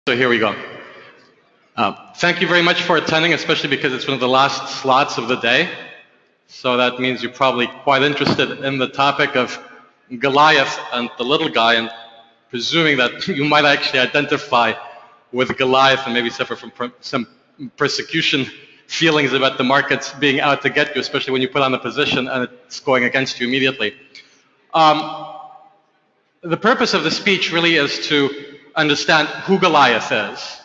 So here we go. Thank you very much for attending, especially because it's one of the last slots of the day. So that means you're probably quite interested in the topic of Goliath and the little guy, and presuming that you might actually identify with Goliath and maybe suffer from some persecution feelings about the markets being out to get you, especially when you put on a position and it's going against you immediately. The purpose of the speech really is to understand who Goliath is.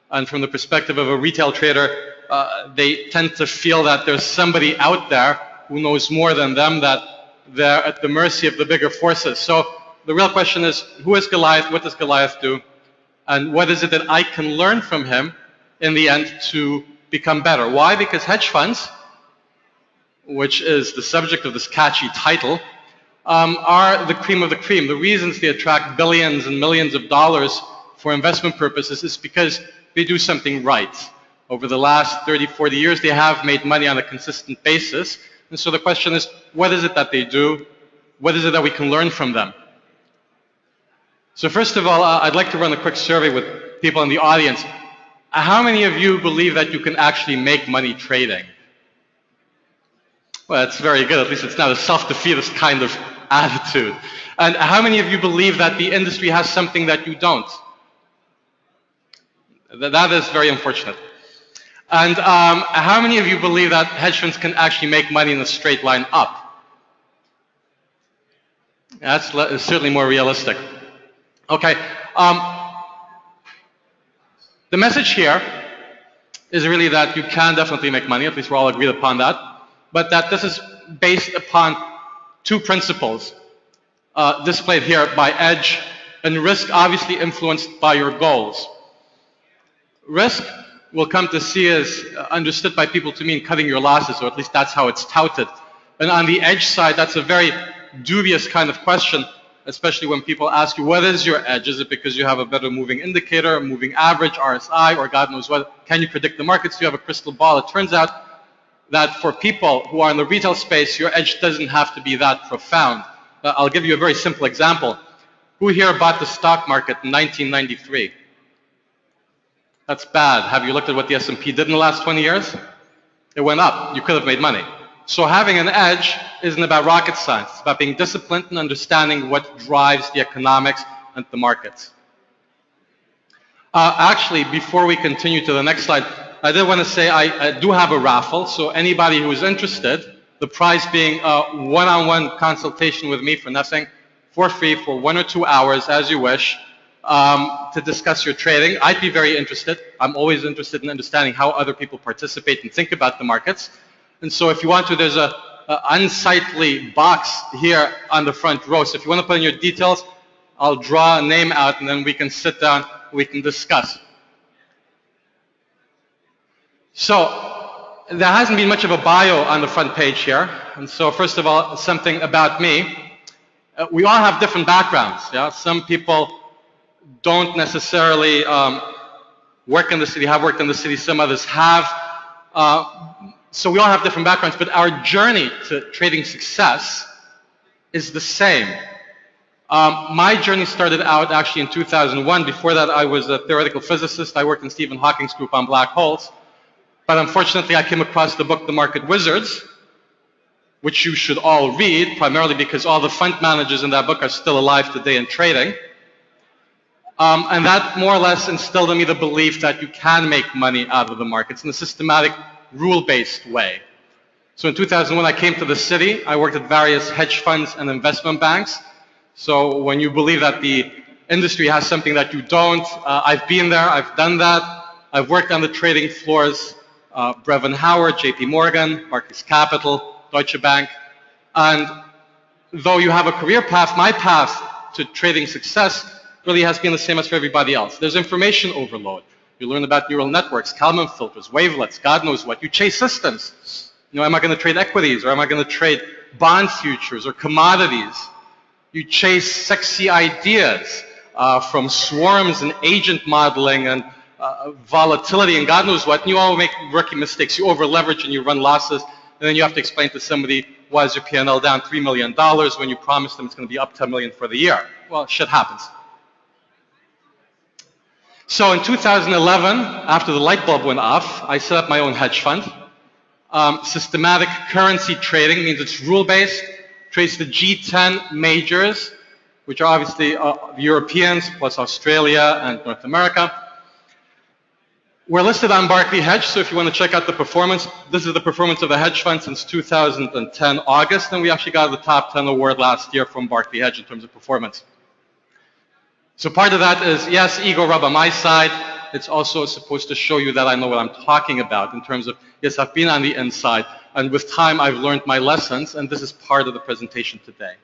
And from the perspective of a retail trader, they tend to feel that there's somebody out there who knows more than them, that they're at the mercy of the bigger forces. So the real question is, who is Goliath? What does Goliath do? And what is it that I can learn from him in the end to become better? Why? Because hedge funds, which is the subject of this catchy title, are the cream of the cream. The reasons they attract billions and millions of dollars for investment purposes is because they do something right. Over the last 30, 40 years, they have made money on a consistent basis. And so the question is, what is it that they do? What is it that we can learn from them? So first of all, I'd like to run a quick survey with people in the audience. How many of you believe that you can actually make money trading? Well, that's very good. At least it's not a self-defeatist kind of attitude. And how many of you believe that the industry has something that you don't? That is very unfortunate. And how many of you believe that hedge funds can actually make money in a straight line up? That's certainly more realistic. Okay. The message here is really that you can definitely make money, at least we're all agreed upon that, but that this is based upon two principles displayed here by edge and risk, obviously influenced by your goals. Risk will come to see as understood by people to mean cutting your losses, or at least that's how it's touted. And on the edge side, that's a very dubious kind of question, especially when people ask you, what is your edge? Is it because you have a better moving indicator, moving average, RSI, or God knows what? Can you predict the markets? Do you have a crystal ball? It turns out that for people who are in the retail space, your edge doesn't have to be that profound. I'll give you a very simple example. Who here bought the stock market in 1993? That's bad. Have you looked at what the S&P did in the last 20 years? It went up. You could have made money. So having an edge isn't about rocket science. It's about being disciplined and understanding what drives the economics and the markets. Actually, before we continue to the next slide, I did want to say I do have a raffle. So anybody who is interested, the prize being a one-on-one consultation with me for nothing, for free, for 1 or 2 hours, as you wish, to discuss your trading. I'd be very interested. I'm always interested in understanding how other people participate and think about the markets. And so if you want to, there's a unsightly box here on the front row. So if you want to put in your details, I'll draw a name out and then we can sit down, we can discuss. So there hasn't been much of a bio on the front page here. And so first of all, something about me. We all have different backgrounds. Yeah? Some people don't necessarily work in the city, have worked in the city, some others have. So we all have different backgrounds, but our journey to trading success is the same. My journey started out actually in 2001. Before that, I was a theoretical physicist. I worked in Stephen Hawking's group on black holes. But unfortunately, I came across the book, The Market Wizards, which you should all read, primarily because all the fund managers in that book are still alive today and trading. And that more or less instilled in me the belief that you can make money out of the markets in a systematic, rule-based way. So in 2001, I came to the city. I worked at various hedge funds and investment banks. So when you believe that the industry has something that you don't, I've been there, I've done that. I've worked on the trading floors, Brevin Howard, JP Morgan, Barclays Capital, Deutsche Bank. And though you have a career path, my path to trading success really has been the same as for everybody else. There's information overload. You learn about neural networks, Kalman filters, wavelets, God knows what. You chase systems. You know, am I going to trade equities, or am I going to trade bond futures or commodities? You chase sexy ideas from swarms and agent modeling and volatility and God knows what. And you all make rookie mistakes. You over leverage and you run losses, and then you have to explain to somebody, why is your P&L down $3 million when you promised them it's going to be up $10 million for the year? Well, shit happens. So in 2011, after the light bulb went off, I set up my own hedge fund. Systematic currency trading means it's rule-based, trades the G10 majors, which are obviously the Europeans plus Australia and North America. We're listed on Barclay Hedge, so if you want to check out the performance, this is the performance of the hedge fund since 2010 August, and we actually got the top 10 award last year from Barclay Hedge in terms of performance. So part of that is, yes, ego rub on my side. It's also supposed to show you that I know what I'm talking about in terms of, yes, I've been on the inside, and with time I've learned my lessons, and this is part of the presentation today.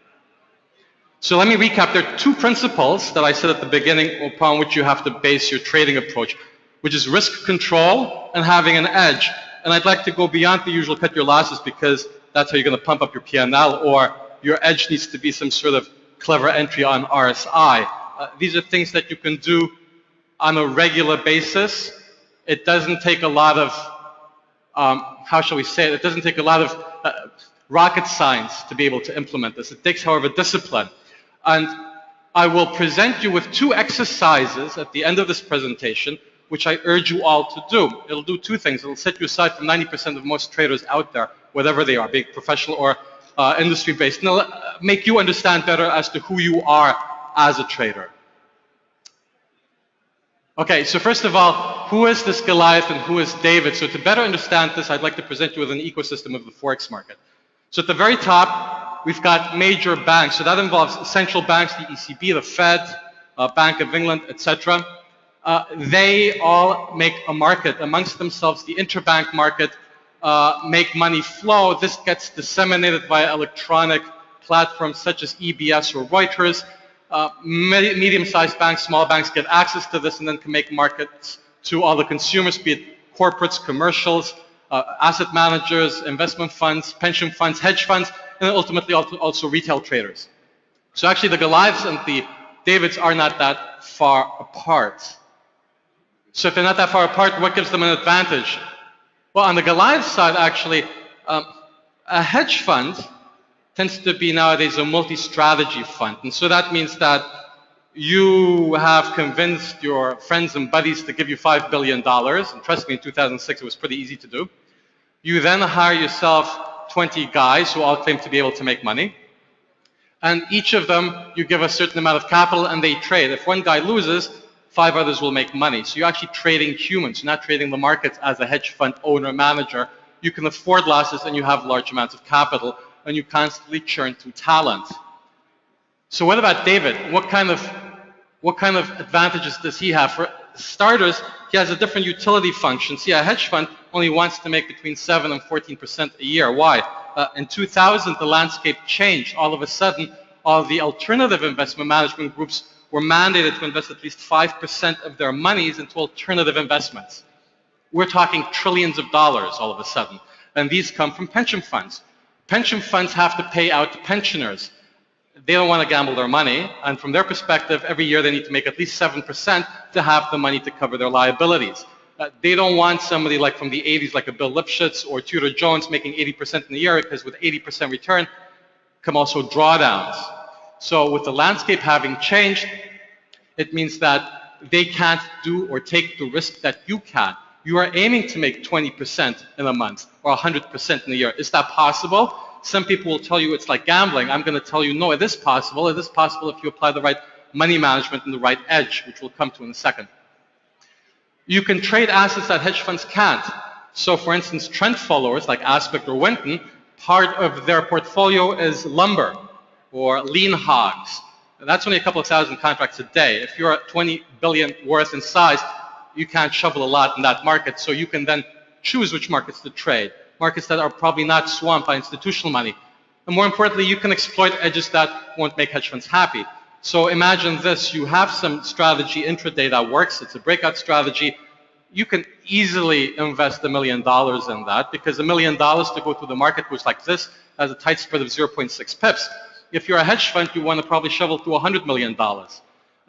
So let me recap. There are two principles that I said at the beginning upon which you have to base your trading approach, which is risk control and having an edge. And I'd like to go beyond the usual cut your losses because that's how you're going to pump up your P&L, or your edge needs to be some sort of clever entry on RSI. These are things that you can do on a regular basis. It doesn't take a lot of, how shall we say it? It doesn't take a lot of rocket science to be able to implement this. It takes, however, discipline. And I will present you with two exercises at the end of this presentation, which I urge you all to do. It'll do two things. It'll set you aside from 90% of most traders out there, whatever they are, be it professional or industry-based. And it'll make you understand better as to who you are as a trader. Okay, so first of all, who is this Goliath and who is David? So to better understand this, I'd like to present you with an ecosystem of the Forex market. So at the very top, we've got major banks. So that involves central banks, the ECB, the Fed, Bank of England, etc. They all make a market amongst themselves, the interbank market, make money flow. This gets disseminated via electronic platforms such as EBS or Reuters. Medium-sized banks, small banks get access to this and then can make markets to all the consumers, be it corporates, commercials, asset managers, investment funds, pension funds, hedge funds, and then ultimately also retail traders. So actually the Goliaths and the Davids are not that far apart. So if they're not that far apart, what gives them an advantage? Well, on the Goliath side, actually, a hedge fund tends to be nowadays a multi-strategy fund. And so that means that you have convinced your friends and buddies to give you $5 billion. And trust me, in 2006, it was pretty easy to do. You then hire yourself 20 guys who all claim to be able to make money. And each of them, you give a certain amount of capital and they trade. If one guy loses, 5 others will make money. So you're actually trading humans. You're not trading the markets as a hedge fund owner manager. You can afford losses and you have large amounts of capital and you constantly churn through talent. So what about David? What kind of advantages does he have? For starters, he has a different utility function. See, a hedge fund only wants to make between 7 and 14% a year. Why? In 2000, the landscape changed. All of a sudden, all the alternative investment management groups were mandated to invest at least 5% of their monies into alternative investments. We're talking trillions of dollars all of a sudden. And these come from pension funds. Pension funds have to pay out to pensioners. They don't want to gamble their money, and from their perspective, every year they need to make at least 7% to have the money to cover their liabilities. They don't want somebody like from the 80s, like a Bill Lipschitz or Tudor Jones, making 80% in a year, because with 80% return come also drawdowns. So with the landscape having changed, it means that they can't do or take the risk that you can. You are aiming to make 20% in a month or 100% in a year. Is that possible? Some people will tell you it's like gambling. I'm going to tell you, no, it is possible. It is possible if you apply the right money management and the right edge, which we'll come to in a second. You can trade assets that hedge funds can't. So for instance, trend followers like Aspect or Winton, part of their portfolio is lumber or lean hogs. And that's only a couple of thousand contracts a day. If you're at 20 billion worth in size, you can't shovel a lot in that market, so you can then choose which markets to trade. Markets that are probably not swamped by institutional money. And more importantly, you can exploit edges that won't make hedge funds happy. So imagine this, you have some strategy intraday that works, it's a breakout strategy. You can easily invest $1 million in that, because $1 million to go through the market goes like this, has a tight spread of 0.6 pips. If you're a hedge fund, you want to probably shovel through $100 million.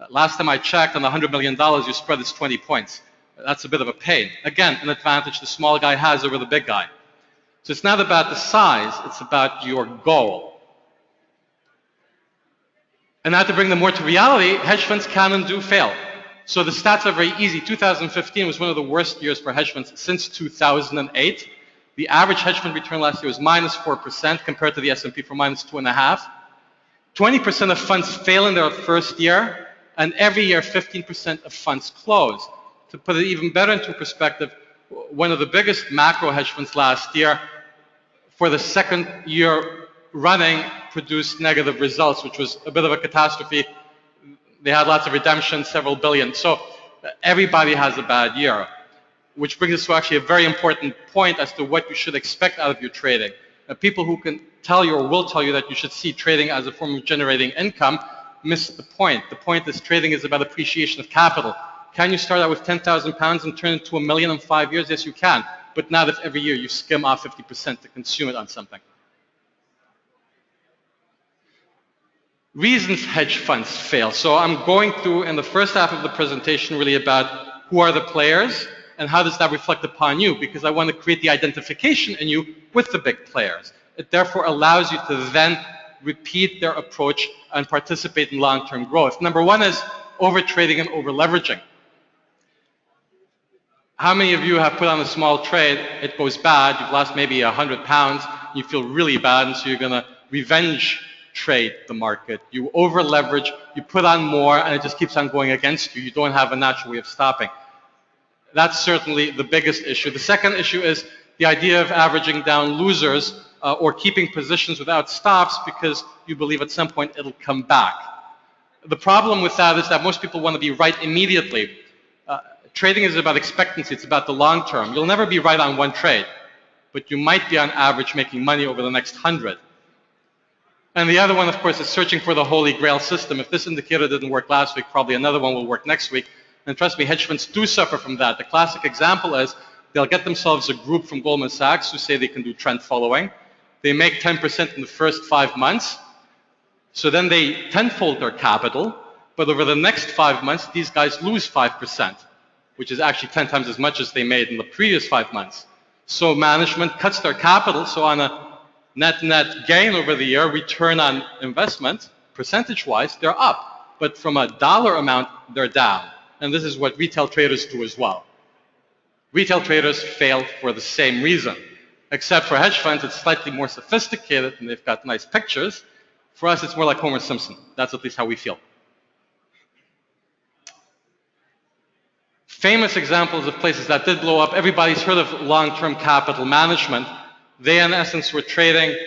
Last time I checked, on the $100 million, your spread is 20 points. That's a bit of a pain. Again, an advantage the small guy has over the big guy. So it's not about the size, it's about your goal. And now to bring them more to reality, hedge funds can and do fail. So the stats are very easy. 2015 was one of the worst years for hedge funds since 2008. The average hedge fund return last year was -4% compared to the S&P for -2.5%. 20% of funds fail in their first year, and every year 15% of funds close. To put it even better into perspective, one of the biggest macro hedge funds last year, for the second year running, produced negative results, which was a bit of a catastrophe. They had lots of redemptions, several billion. So everybody has a bad year, which brings us to actually a very important point as to what you should expect out of your trading. People who can tell you or will tell you that you should see trading as a form of generating income miss the point. The point is trading is about appreciation of capital. Can you start out with 10,000 pounds and turn it to $1 million in 5 years? Yes, you can. But not if every year you skim off 50% to consume it on something. Reasons hedge funds fail. So I'm going through in the first half of the presentation really about who are the players and how does that reflect upon you, because I want to create the identification in you with the big players. It therefore allows you to then repeat their approach and participate in long-term growth. Number one is over-trading and over-leveraging. How many of you have put on a small trade, it goes bad, you've lost maybe 100 pounds, you feel really bad, and so you're going to revenge trade the market. You over-leverage, you put on more, and it just keeps on going against you. You don't have a natural way of stopping. That's certainly the biggest issue. The second issue is the idea of averaging down losers or keeping positions without stops because you believe at some point it'll come back. The problem with that is that most people want to be right immediately. Trading is about expectancy. It's about the long term. You'll never be right on one trade, but you might be on average making money over the next 100. And the other one, of course, is searching for the holy grail system. If this indicator didn't work last week, probably another one will work next week. And trust me, hedge funds do suffer from that. The classic example is they'll get themselves a group from Goldman Sachs who say they can do trend following. They make 10% in the first 5 months. So then they tenfold their capital. But over the next 5 months, these guys lose 5%, which is actually 10 times as much as they made in the previous 5 months. So management cuts their capital. So on a net gain over the year, return on investment, percentage-wise, they're up. But from a dollar amount, they're down. And this is what retail traders do as well. Retail traders fail for the same reason. Except for hedge funds, it's slightly more sophisticated and they've got nice pictures. For us, it's more like Homer Simpson. That's at least how we feel. Famous examples of places that did blow up. Everybody's heard of long-term capital management. They, in essence, were trading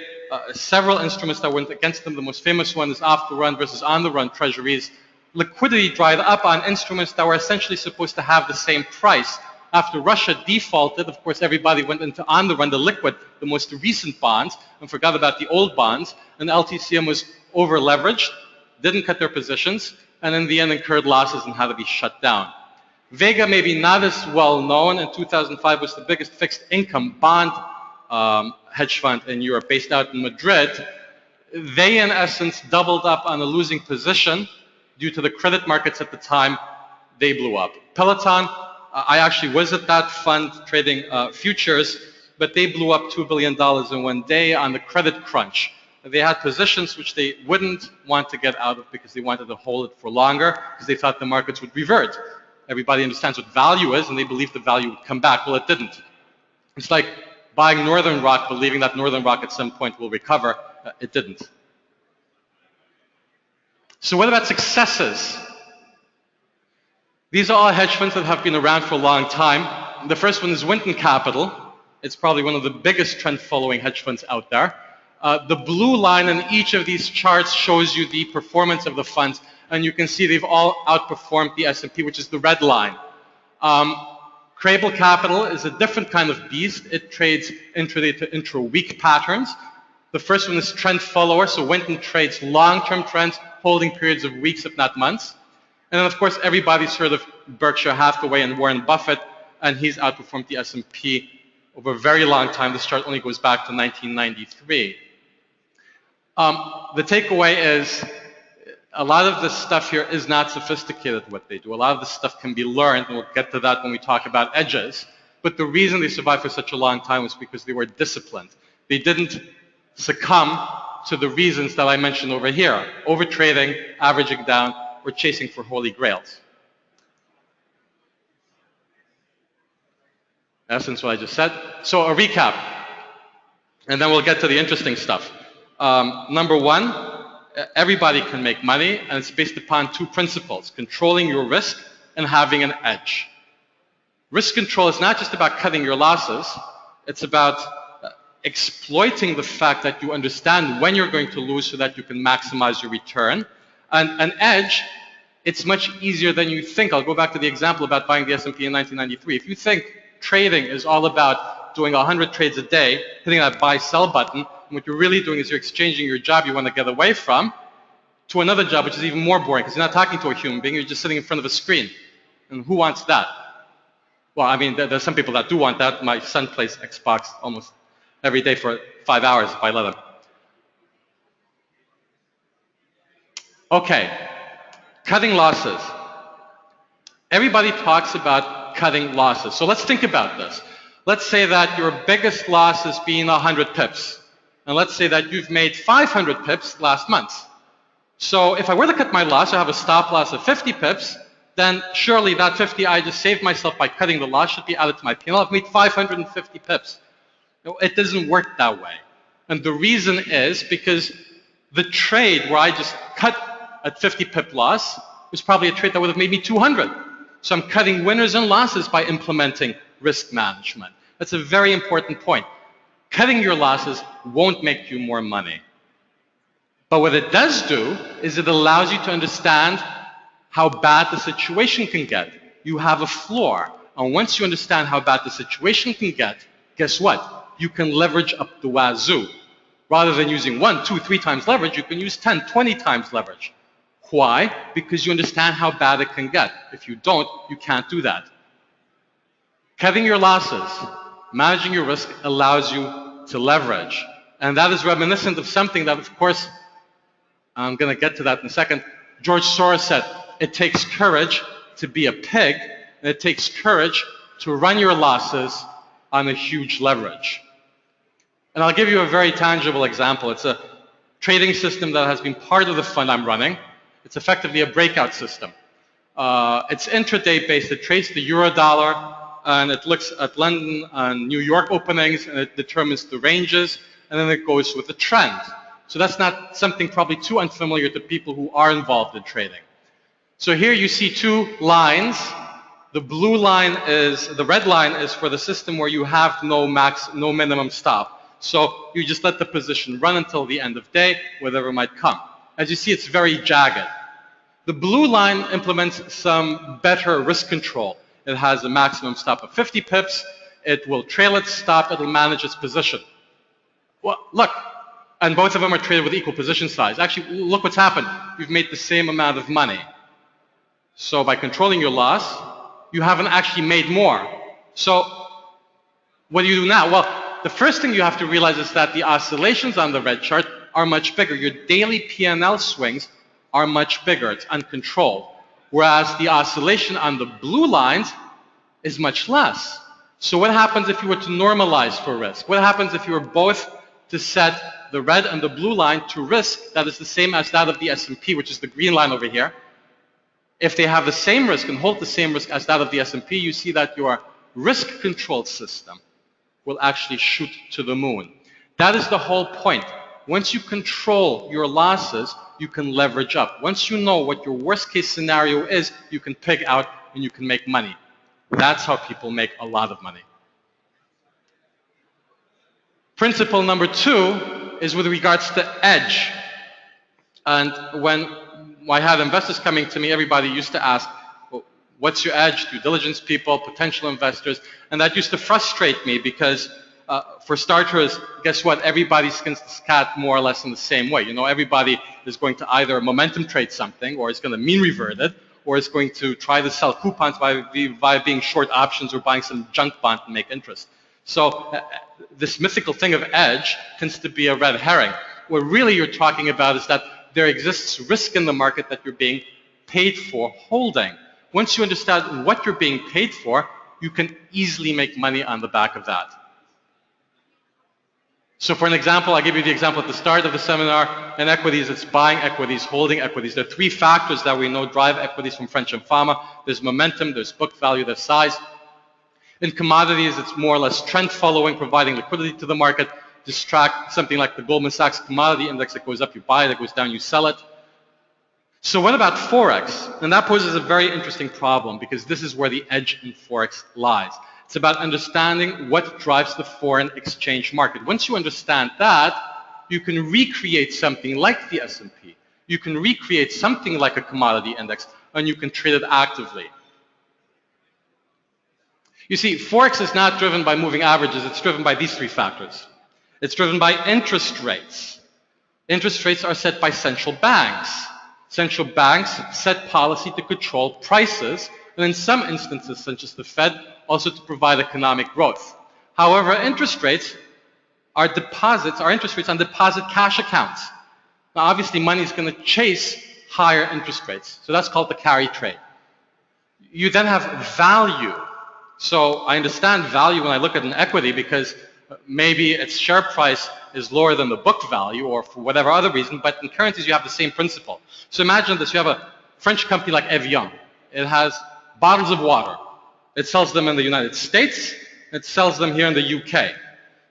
several instruments that went against them. The most famous one is off-the-run versus on-the-run treasuries. Liquidity dried up on instruments that were essentially supposed to have the same price. After Russia defaulted, of course, everybody went into on-the-run, the liquid, the most recent bonds, and forgot about the old bonds. And LTCM was over-leveraged, didn't cut their positions, and in the end incurred losses and had to be shut down. Vega, maybe not as well known, in 2005 was the biggest fixed income bond hedge fund in Europe, based out in Madrid. They, in essence, doubled up on a losing position due to the credit markets at the time. They blew up. Peloton, I actually was at that fund trading futures, but they blew up $2 billion in one day on the credit crunch. They had positions which they wouldn't want to get out of because they wanted to hold it for longer because they thought the markets would revert. Everybody understands what value is, and they believed the value would come back. Well, it didn't. It's like buying Northern Rock, believing that Northern Rock at some point will recover. It didn't. So what about successes? These are all hedge funds that have been around for a long time. The first one is Winton Capital. It's probably one of the biggest trend-following hedge funds out there. The blue line in each of these charts shows you the performance of the funds, and you can see they've all outperformed the S&P, which is the red line. Crable Capital is a different kind of beast. It trades intraday to intra-week patterns. The first one is trend follower, so Winton trades long-term trends, holding periods of weeks, if not months. And then, of course, everybody's heard of Berkshire Hathaway and Warren Buffett, and he's outperformed the S&P over a very long time. This chart only goes back to 1993. The takeaway is a lot of this stuff here is not sophisticated, what they do. A lot of this stuff can be learned, and we'll get to that when we talk about edges. But the reason they survived for such a long time was because they were disciplined. They didn't succumb to the reasons that I mentioned over here: overtrading, averaging down, or chasing for holy grails. In essence, what I just said. So a recap, and then we'll get to the interesting stuff. Number one, everybody can make money, and it's based upon two principles: controlling your risk and having an edge. Risk control is not just about cutting your losses, it's about exploiting the fact that you understand when you're going to lose so that you can maximize your return. And an edge, it's much easier than you think. I'll go back to the example about buying the S&P in 1993. If you think trading is all about doing 100 trades a day, hitting that buy-sell button, and what you're really doing is you're exchanging your job you want to get away from to another job, which is even more boring, because you're not talking to a human being, you're just sitting in front of a screen. And who wants that? Well, I mean, there's some people that do want that. My son plays Xbox almost every day for 5 hours if I let him. Okay, cutting losses. Everybody talks about cutting losses. So let's think about this. Let's say that your biggest loss is being 100 pips. And let's say that you've made 500 pips last month. So if I were to cut my loss, I have a stop loss of 50 pips, then surely that 50 I just saved myself by cutting the loss should be added to my P&L. I've made 550 pips. No, it doesn't work that way. And the reason is because the trade where I just cut at 50 pip loss was probably a trade that would have made me 200. So I'm cutting winners and losses by implementing risk management. That's a very important point. Cutting your losses won't make you more money. But what it does do is it allows you to understand how bad the situation can get. You have a floor. And once you understand how bad the situation can get, guess what? You can leverage up the wazoo. Rather than using 1, 2, 3 times leverage, you can use 10, 20 times leverage. Why? Because you understand how bad it can get. If you don't, you can't do that. Cutting your losses, managing your risk allows you to leverage. And that is reminiscent of something that, of course, I'm going to get to that in a second. George Soros said, it takes courage to be a pig, and it takes courage to run your losses on a huge leverage. And I'll give you a very tangible example. It's a trading system that has been part of the fund I'm running. It's effectively a breakout system. It's intraday based. It trades the euro dollar, and it looks at London and New York openings, and it determines the ranges, and then it goes with the trend. So that's not something probably too unfamiliar to people who are involved in trading. So here you see two lines. The blue line is, the red line is for the system where you have no minimum stop. So you just let the position run until the end of day, whatever might come. As you see, it's very jagged. The blue line implements some better risk control. It has a maximum stop of 50 pips. It will trail its stop. It will manage its position. Well, look, and both of them are traded with equal position size. Actually, look what's happened. You've made the same amount of money. So by controlling your loss, you haven't actually made more. So what do you do now? Well, the first thing you have to realize is that the oscillations on the red chart are much bigger. Your daily P&L swings are much bigger. It's uncontrolled. Whereas the oscillation on the blue lines is much less. So what happens if you were to normalize for risk? What happens if you were both to set the red and the blue line to risk that is the same as that of the S&P, which is the green line over here? If they have the same risk and hold the same risk as that of the S&P, you see that your risk control system will actually shoot to the moon. That is the whole point. Once you control your losses, you can leverage up. Once you know what your worst case scenario is, you can pig out and you can make money. That's how people make a lot of money. Principle number 2 is with regards to edge. And when I had investors coming to me, everybody used to ask, well, what's your edge? Due diligence people, potential investors. And that used to frustrate me because for starters, guess what? Everybody skins this cat more or less in the same way. You know, everybody is going to either momentum trade something, or it's going to mean revert it, or it's going to try to sell coupons by being short options or buying some junk bond and make interest. So this mythical thing of edge tends to be a red herring. What really you're talking about is that there exists risk in the market that you're being paid for holding. Once you understand what you're being paid for, you can easily make money on the back of that. So for an example, I give you the example at the start of the seminar. In equities, it's buying equities, holding equities. There are 3 factors that we know drive equities from French and Fama. There's momentum, there's book value, there's size. In commodities, it's more or less trend following, providing liquidity to the market. Just track something like the Goldman Sachs commodity index that goes up, you buy it, that goes down, you sell it. So what about Forex? And that poses a very interesting problem because this is where the edge in Forex lies. It's about understanding what drives the foreign exchange market. Once you understand that, you can recreate something like the S&P. You can recreate something like a commodity index, and you can trade it actively. You see, Forex is not driven by moving averages. It's driven by these three factors. It's driven by interest rates. Interest rates are set by central banks. Central banks set policy to control prices, and in some instances, such as the Fed, also to provide economic growth. However, interest rates are interest rates on deposit cash accounts. Now, obviously, money is going to chase higher interest rates. So that's called the carry trade. You then have value. So I understand value when I look at an equity because maybe its share price is lower than the book value or for whatever other reason, but in currencies you have the same principle. So imagine this, you have a French company like Evian. It has bottles of water. It sells them in the United States, it sells them here in the UK.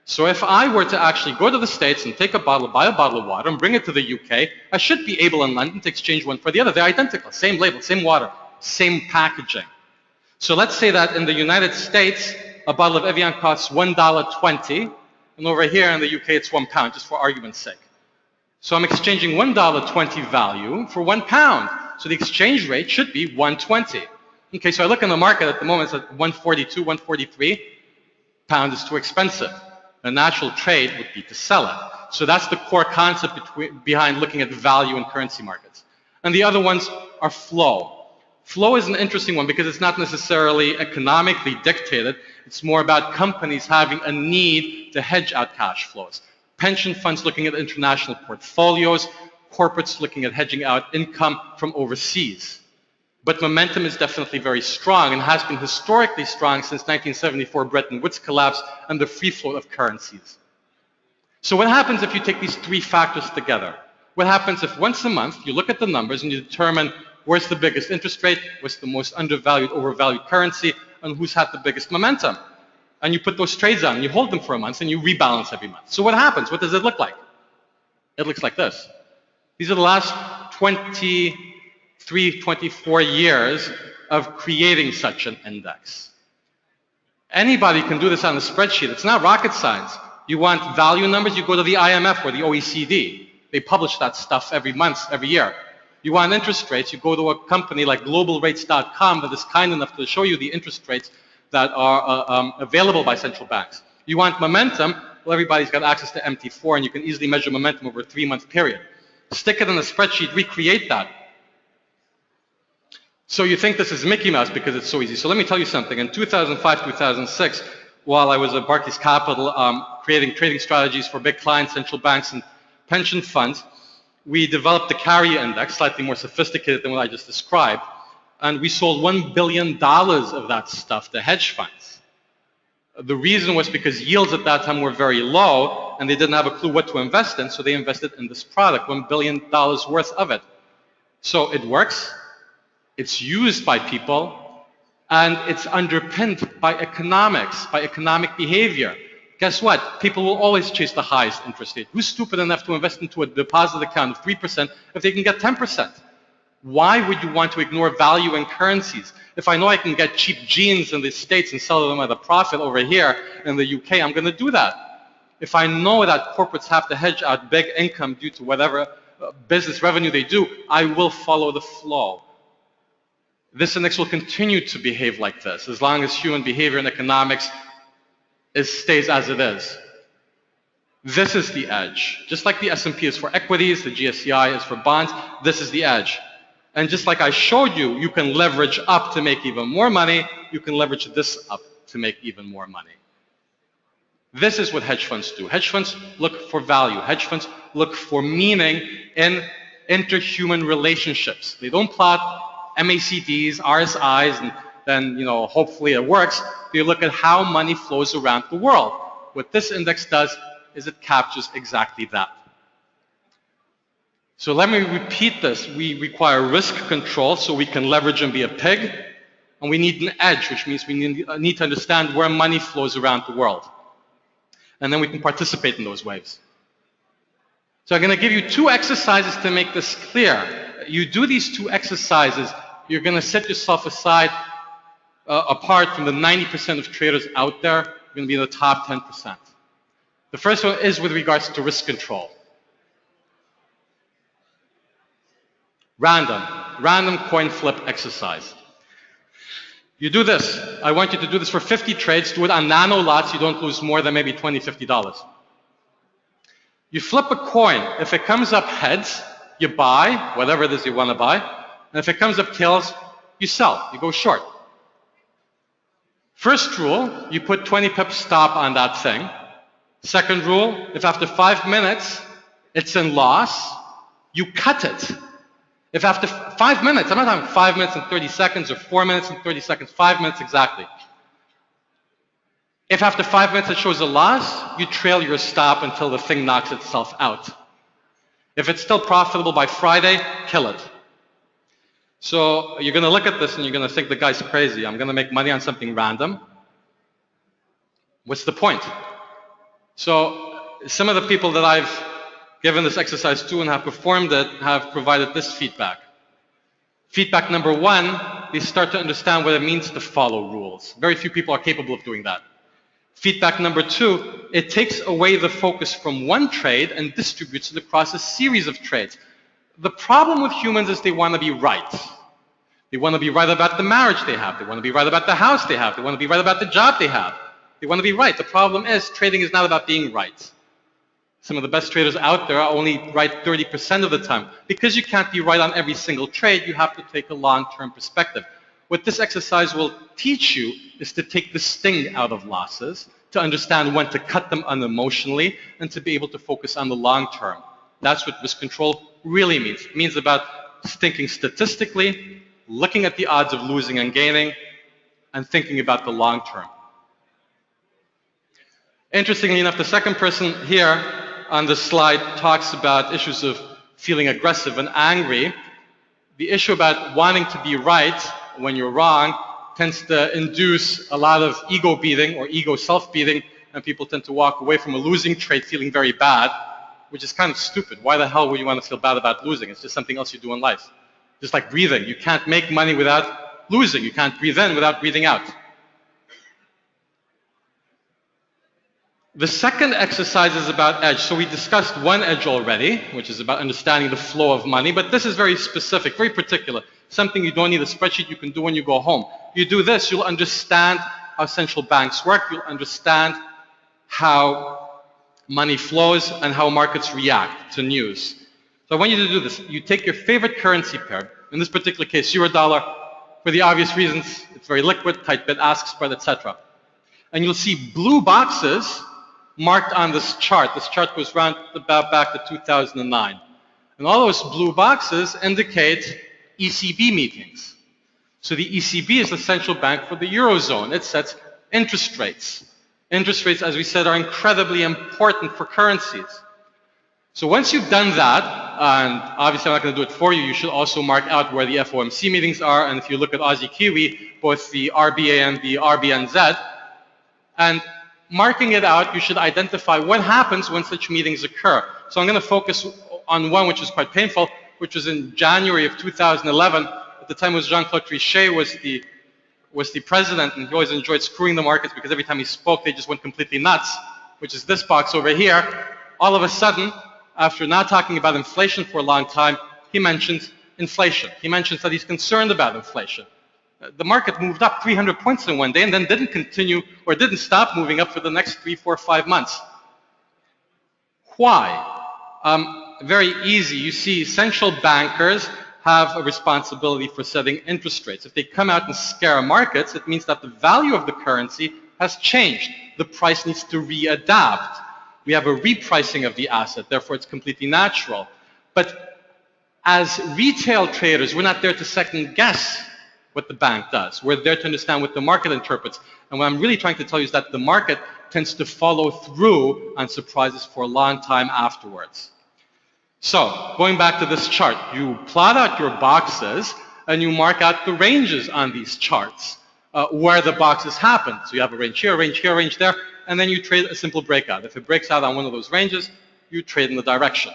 So if I were to actually go to the States and take a bottle, buy a bottle of water and bring it to the UK, I should be able in London to exchange one for the other. They're identical, same label, same water, same packaging. So let's say that in the United States, a bottle of Evian costs $1.20, and over here in the UK it's £1, just for argument's sake. So I'm exchanging $1.20 value for £1. So the exchange rate should be 120. Okay, so I look in the market at the moment, it's at 142, 143. Pound is too expensive. The natural trade would be to sell it. So that's the core concept behind looking at value in currency markets. And the other ones are flow. Flow is an interesting one because it's not necessarily economically dictated. It's more about companies having a need to hedge out cash flows. Pension funds looking at international portfolios, corporates looking at hedging out income from overseas. But momentum is definitely very strong and has been historically strong since 1974 Bretton Woods collapse and the free float of currencies. So what happens if you take these three factors together? What happens if once a month you look at the numbers and you determine where's the biggest interest rate, what's the most undervalued, overvalued currency, and who's had the biggest momentum? And you put those trades on, and you hold them for a month, and you rebalance every month. So what happens? What does it look like? It looks like this. These are the last 23, 24 years of creating such an index. Anybody can do this on a spreadsheet. It's not rocket science. You want value numbers, you go to the IMF or the OECD. They publish that stuff every month, every year. You want interest rates, you go to a company like globalrates.com that is kind enough to show you the interest rates that are available by central banks. You want momentum, well, everybody's got access to MT4 and you can easily measure momentum over a 3-month period. Stick it in a spreadsheet, recreate that. So you think this is Mickey Mouse because it's so easy. So let me tell you something. In 2005, 2006, while I was at Barclays Capital creating trading strategies for big clients, central banks, and pension funds, we developed the carry index, slightly more sophisticated than what I just described, and we sold $1 billion of that stuff to hedge funds. The reason was because yields at that time were very low, and they didn't have a clue what to invest in, so they invested in this product, $1 billion worth of it. So it works, it's used by people, and it's underpinned by economics, by economic behavior. Guess what? People will always chase the highest interest rate. Who's stupid enough to invest into a deposit account of 3% if they can get 10%? Why would you want to ignore value in currencies? If I know I can get cheap jeans in the States and sell them at a profit over here in the UK, I'm going to do that. If I know that corporates have to hedge out big income due to whatever business revenue they do, I will follow the flow. This index will continue to behave like this as long as human behavior and economics stays as it is. This is the edge. Just like the S&P is for equities, the GSCI is for bonds, this is the edge. And just like I showed you, you can leverage up to make even more money, you can leverage this up to make even more money. This is what hedge funds do. Hedge funds look for value. Hedge funds look for meaning in interhuman relationships. They don't plot MACDs, RSIs, and then, hopefully it works. They look at how money flows around the world. What this index does is it captures exactly that. So let me repeat this. We require risk control so we can leverage and be a pig. And we need an edge, which means we need to understand where money flows around the world. And then we can participate in those waves. So I'm going to give you 2 exercises to make this clear. You do these 2 exercises, you're going to set yourself aside apart from the 90% of traders out there. You're going to be in the top 10%. The first one is with regards to risk control. Random coin flip exercise. You do this. I want you to do this for 50 trades. Do it on nano lots. You don't lose more than maybe $20, $50. You flip a coin. If it comes up heads, you buy whatever it is you want to buy. And if it comes up tails, you sell. You go short. First rule, you put 20 pips stop on that thing. Second rule, if after 5 minutes it's in loss, you cut it. If after 5 minutes, I'm not talking 5 minutes and 30 seconds or 4 minutes and 30 seconds, 5 minutes exactly. If after 5 minutes it shows a loss, you trail your stop until the thing knocks itself out. If it's still profitable by Friday, kill it. So you're going to look at this and you're going to think the guy's crazy. I'm going to make money on something random. What's the point? So some of the people that I've given this exercise to and have performed it have provided this feedback. Feedback number 1, they start to understand what it means to follow rules. Very few people are capable of doing that. Feedback number 2, it takes away the focus from one trade and distributes it across a series of trades. The problem with humans is they want to be right. They want to be right about the marriage they have. They want to be right about the house they have. They want to be right about the job they have. They want to be right. The problem is trading is not about being right. Some of the best traders out there are only right 30% of the time. Because you can't be right on every single trade, you have to take a long-term perspective. What this exercise will teach you is to take the sting out of losses, to understand when to cut them unemotionally, and to be able to focus on the long term. That's what risk control really means. It means about thinking statistically, looking at the odds of losing and gaining, and thinking about the long term. Interestingly enough, the second person here on the slide talks about issues of feeling aggressive and angry. The issue about wanting to be right when you're wrong tends to induce a lot of ego beating or ego self-beating, and people tend to walk away from a losing trade feeling very bad, which is kind of stupid. Why the hell would you want to feel bad about losing? It's just something else you do in life. Just like breathing. You can't make money without losing. You can't breathe in without breathing out. The second exercise is about edge. So we discussed one edge already, which is about understanding the flow of money, but this is very specific, very particular. Something you don't need a spreadsheet you can do when you go home. You do this, you'll understand how central banks work, you'll understand how money flows and how markets react to news. So I want you to do this. You take your favorite currency pair, in this particular case, euro-dollar, for the obvious reasons, it's very liquid, tight bid-ask spread, etc. And you'll see blue boxes marked on this chart. This chart goes round about back to 2009. And all those blue boxes indicate ECB meetings. So the ECB is the central bank for the Eurozone. It sets interest rates. Interest rates, as we said, are incredibly important for currencies. So once you've done that, and obviously I'm not going to do it for you, you should also mark out where the FOMC meetings are. And if you look at Aussie Kiwi, both the RBA and the RBNZ, and marking it out, you should identify what happens when such meetings occur. So I'm going to focus on one which is quite painful, which was in January of 2011. At the time it was Jean-Claude Trichet was the president, and he always enjoyed screwing the markets because every time he spoke, they just went completely nuts, which is this box over here. All of a sudden, after not talking about inflation for a long time, he mentions inflation. He mentions that he's concerned about inflation. The market moved up 300 points in one day and then didn't continue or didn't stop moving up for the next 3, 4, 5 months. Why? Very easy. You see, central bankers have a responsibility for setting interest rates. If they come out and scare markets, it means that the value of the currency has changed. The price needs to readapt. We have a repricing of the asset, therefore it's completely natural. But as retail traders, we're not there to second guess what the bank does. We're there to understand what the market interprets. And what I'm really trying to tell you is that the market tends to follow through on surprises for a long time afterwards. So, going back to this chart, you plot out your boxes, and you mark out the ranges on these charts where the boxes happen. So you have a range here, a range here, a range there, and then you trade a simple breakout. If it breaks out on one of those ranges, you trade in the direction.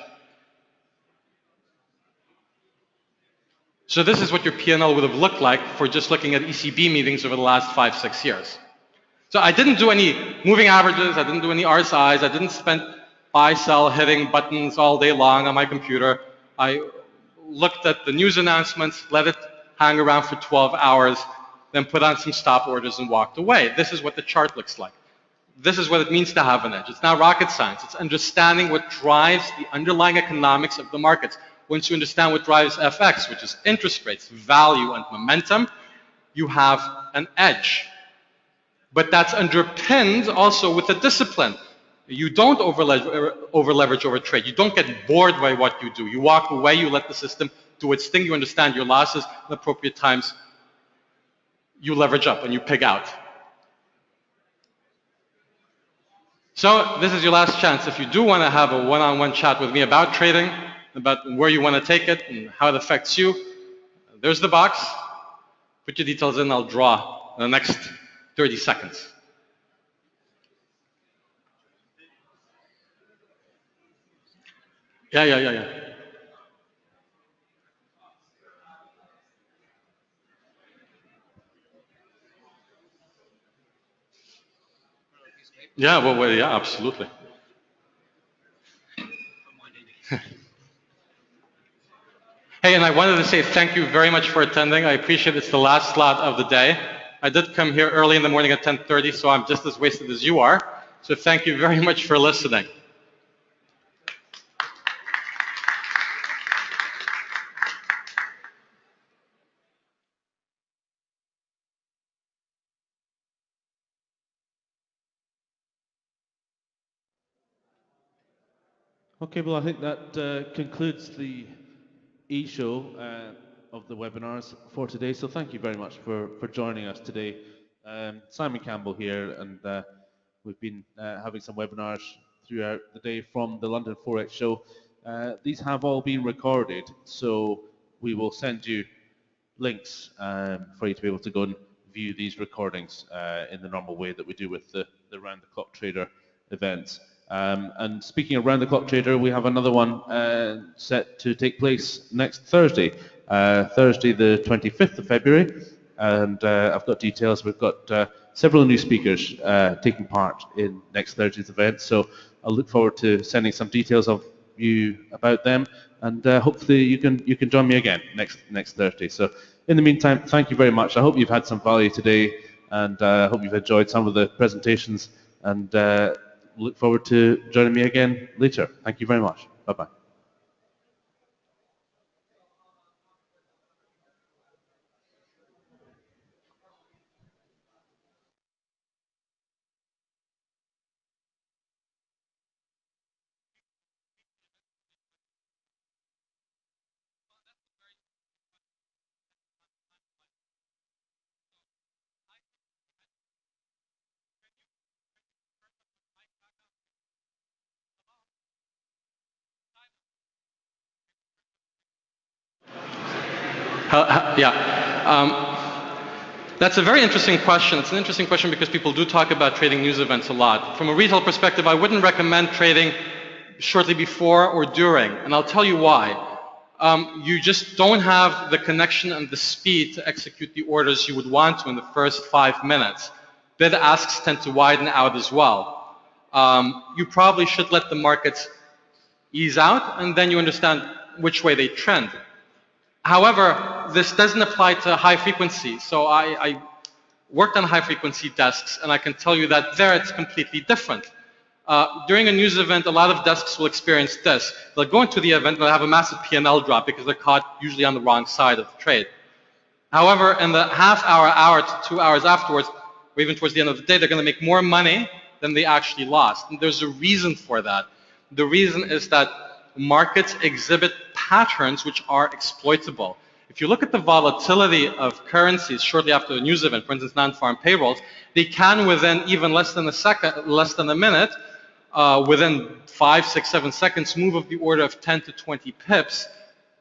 So this is what your P&L would have looked like for just looking at ECB meetings over the last 5, 6 years. So I didn't do any moving averages, I didn't do any RSIs, I didn't spend buy, sell, hitting buttons all day long on my computer. I looked at the news announcements, let it hang around for 12 hours, then put on some stop orders and walked away. This is what the chart looks like. This is what it means to have an edge. It's not rocket science. It's understanding what drives the underlying economics of the markets. Once you understand what drives FX, which is interest rates, value, and momentum, you have an edge. But that's underpinned also with a discipline. You don't over-leverage over trade. You don't get bored by what you do. You walk away, you let the system do its thing, you understand your losses, at appropriate times you leverage up and you pig out. So this is your last chance. If you do want to have a one-on-one chat with me about trading, about where you want to take it and how it affects you, there's the box. Put your details in, I'll draw in the next 30 seconds. Yeah. Yeah, well, yeah, absolutely. Hey, and I wanted to say thank you very much for attending. I appreciate it's the last slot of the day. I did come here early in the morning at 10:30, so I'm just as wasted as you are. So thank you very much for listening. Okay, well, I think that concludes the e-show of the webinars for today. So thank you very much for joining us today. Simon Campbell here, and we've been having some webinars throughout the day from the London Forex show. These have all been recorded, so we will send you links for you to be able to go and view these recordings in the normal way that we do with the Round the Clock Trader events. And speaking of Round the Clock Trader, we have another one set to take place next Thursday, Thursday the 25th of February. And I've got details. We've got several new speakers taking part in next Thursday's event. So I'll look forward to sending some details of you about them, and hopefully you can join me again next Thursday. So in the meantime, thank you very much. I hope you've had some value today, and I hope you've enjoyed some of the presentations, and look forward to joining me again later. Thank you very much. Bye-bye. That's a very interesting question. It's an interesting question because people do talk about trading news events a lot. From a retail perspective, I wouldn't recommend trading shortly before or during, and I'll tell you why. You just don't have the connection and the speed to execute the orders you would want to in the first 5 minutes. Bid asks tend to widen out as well. You probably should let the markets ease out, and then you understand which way they trend. However, this doesn't apply to high frequency. So I worked on high frequency desks, and I can tell you that there it's completely different. During a news event, a lot of desks will experience this. They'll go into the event and they'll have a massive P&L drop because they're caught usually on the wrong side of the trade. However, in the hour to 2 hours afterwards, or even towards the end of the day, they're going to make more money than they actually lost. And there's a reason for that. The reason is that markets exhibit patterns which are exploitable. If you look at the volatility of currencies shortly after a news event, for instance, non-farm payrolls, they can within even less than a minute, within 5, 6, 7 seconds, move of the order of 10 to 20 pips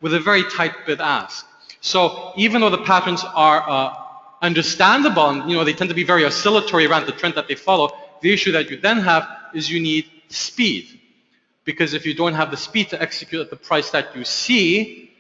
with a very tight bid ask. So even though the patterns are understandable and they tend to be very oscillatory around the trend that they follow, the issue that you then have is you need speed. Because if you don't have the speed to execute at the price that you see,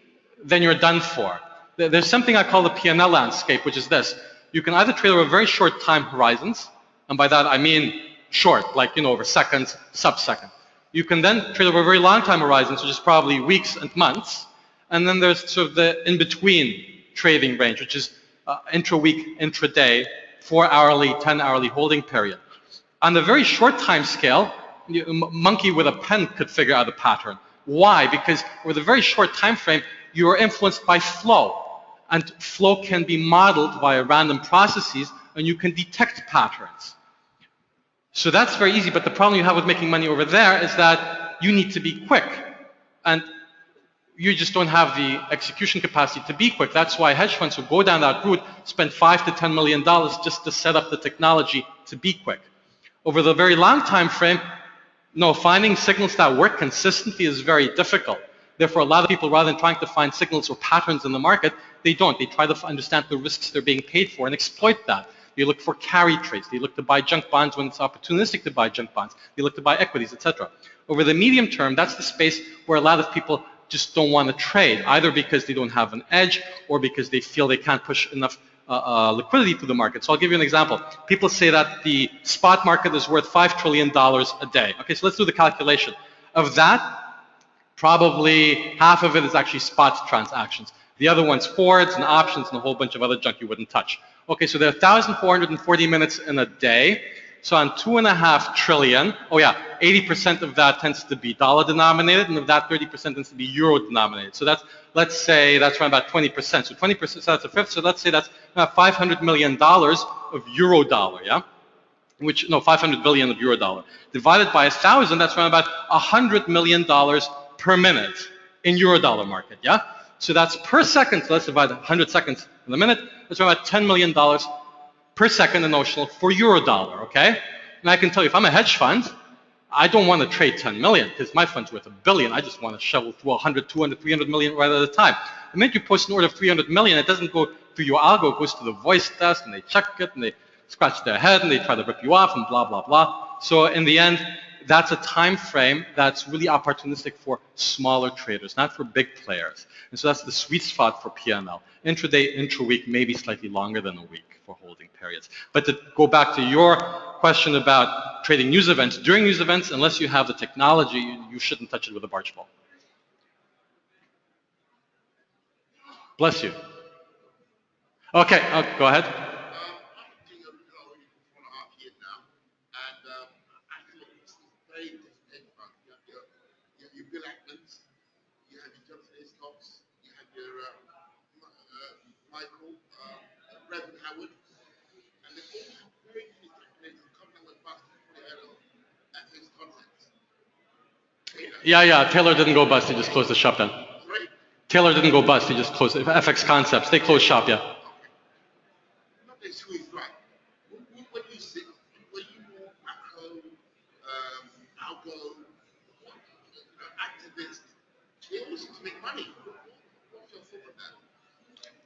then you're done for. There's something I call the P&L landscape, which is this. You can either trade over very short time horizons, and by that I mean short, like over seconds, sub-second. You can then trade over very long time horizons, which is probably weeks and months, and then there's sort of the in-between trading range, which is intra-week, intra-day, 4-hourly, 10-hourly holding period. On the very short time scale, a monkey with a pen could figure out a pattern. Why? Because with a very short time frame, you are influenced by flow. And flow can be modeled via random processes, and you can detect patterns. So that's very easy, but the problem you have with making money over there is that you need to be quick. And you just don't have the execution capacity to be quick. That's why hedge funds who go down that route spend $5 to $10 million just to set up the technology to be quick. Over the very long time frame, no, finding signals that work consistently is very difficult. Therefore, a lot of people, rather than trying to find signals or patterns in the market, they don't. They try to understand the risks they're being paid for and exploit that. They look for carry trades. They look to buy junk bonds when it's opportunistic to buy junk bonds. They look to buy equities, etc. Over the medium term, that's the space where a lot of people just don't want to trade, either because they don't have an edge or because they feel they can't push enough liquidity to the market. So I'll give you an example. People say that the spot market is worth $5 trillion a day. Okay, so let's do the calculation. Of that, probably half of it is actually spot transactions. The other one's forwards and options and a whole bunch of other junk you wouldn't touch. Okay, so there are 1,440 minutes in a day. So on 2.5 trillion, 80% of that tends to be dollar denominated, and of that 30% tends to be euro denominated. So that's, let's say that's around about 20%. So 20%, so that's a fifth. So let's say that's about $500 million of euro dollar, yeah? Which, no, 500 billion of euro dollar. Divided by 1,000, that's around about $100 million per minute in euro dollar market, yeah? So that's per second, so let's divide 100 seconds in a minute, that's around about $10 million per second in notional for euro dollar, okay? And I can tell you, if I'm a hedge fund, I don't want to trade 10 million because my fund's worth $1 billion. I just want to shovel through 100, 200, 300 million right at a time. The minute you post an order of 300 million, it doesn't go through your algo, it goes to the voice desk and they check it and they scratch their head and they try to rip you off and blah, blah, blah. So in the end, that's a time frame that's really opportunistic for smaller traders, not for big players. And so that's the sweet spot for P&L. Intraday, intra-week, maybe slightly longer than a week for holding periods. But to go back to your question about trading news events, during news events, unless you have the technology, you shouldn't touch it with a barge pole. Bless you. Okay, go ahead. Yeah, Taylor didn't go bust, he just closed the shop down. Taylor didn't go bust, he just closed it. FX Concepts, they closed shop, yeah.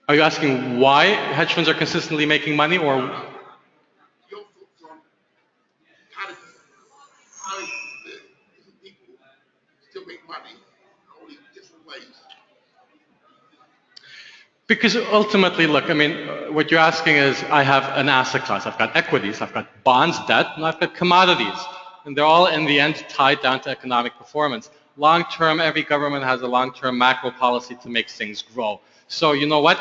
Are you asking why hedge funds are consistently making money, or? Because ultimately, look, I mean, what you're asking is, I have an asset class. I've got equities, I've got bonds, debt, and I've got commodities. And they're all, in the end, tied down to economic performance. Long term, every government has a long-term macro policy to make things grow. So you know what?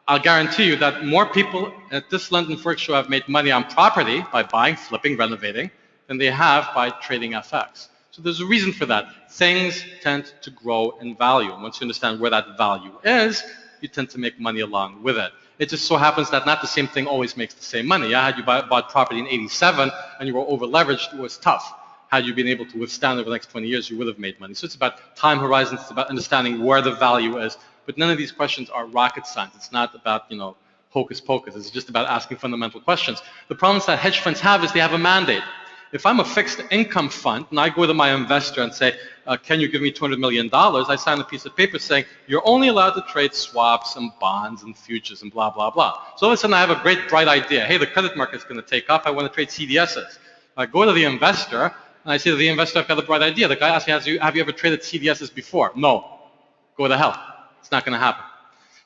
I'll guarantee you that more people at this London Forex show have made money on property by buying, flipping, renovating, than they have by trading FX. So there's a reason for that. Things tend to grow in value. And once you understand where that value is, you tend to make money along with it. It just so happens that not the same thing always makes the same money. Yeah? Had you bought property in '87 and you were over-leveraged, it was tough. Had you been able to withstand over the next 20 years, you would have made money. So it's about time horizons, it's about understanding where the value is. But none of these questions are rocket science. It's not about, hocus pocus. It's just about asking fundamental questions. The problems that hedge funds have is they have a mandate. if I'm a fixed income fund and I go to my investor and say, can you give me $200 million? I sign a piece of paper saying, you're only allowed to trade swaps and bonds and futures and blah, blah, blah. So all of a sudden I have a great bright idea. Hey, the credit market's going to take off. I want to trade CDSs. I go to the investor and I say to the investor, I've got a bright idea. The guy asks me, have you ever traded CDSs before? No. Go to hell. It's not going to happen.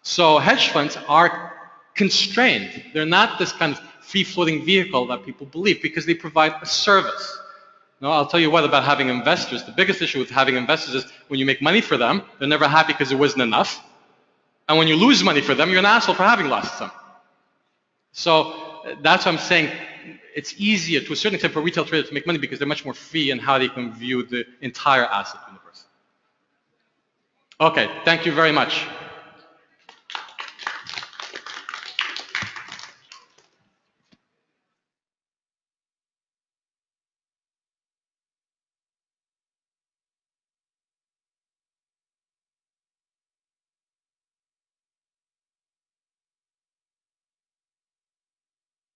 So hedge funds are constrained. They're not this kind of free-floating vehicle that people believe because they provide a service. No, I'll tell you what about having investors. The biggest issue with having investors is when you make money for them, they're never happy because it wasn't enough. And when you lose money for them, you're an asshole for having lost some. So that's what I'm saying. It's easier to a certain extent for retail traders to make money because they're much more free in how they can view the entire asset universe. Okay, thank you very much.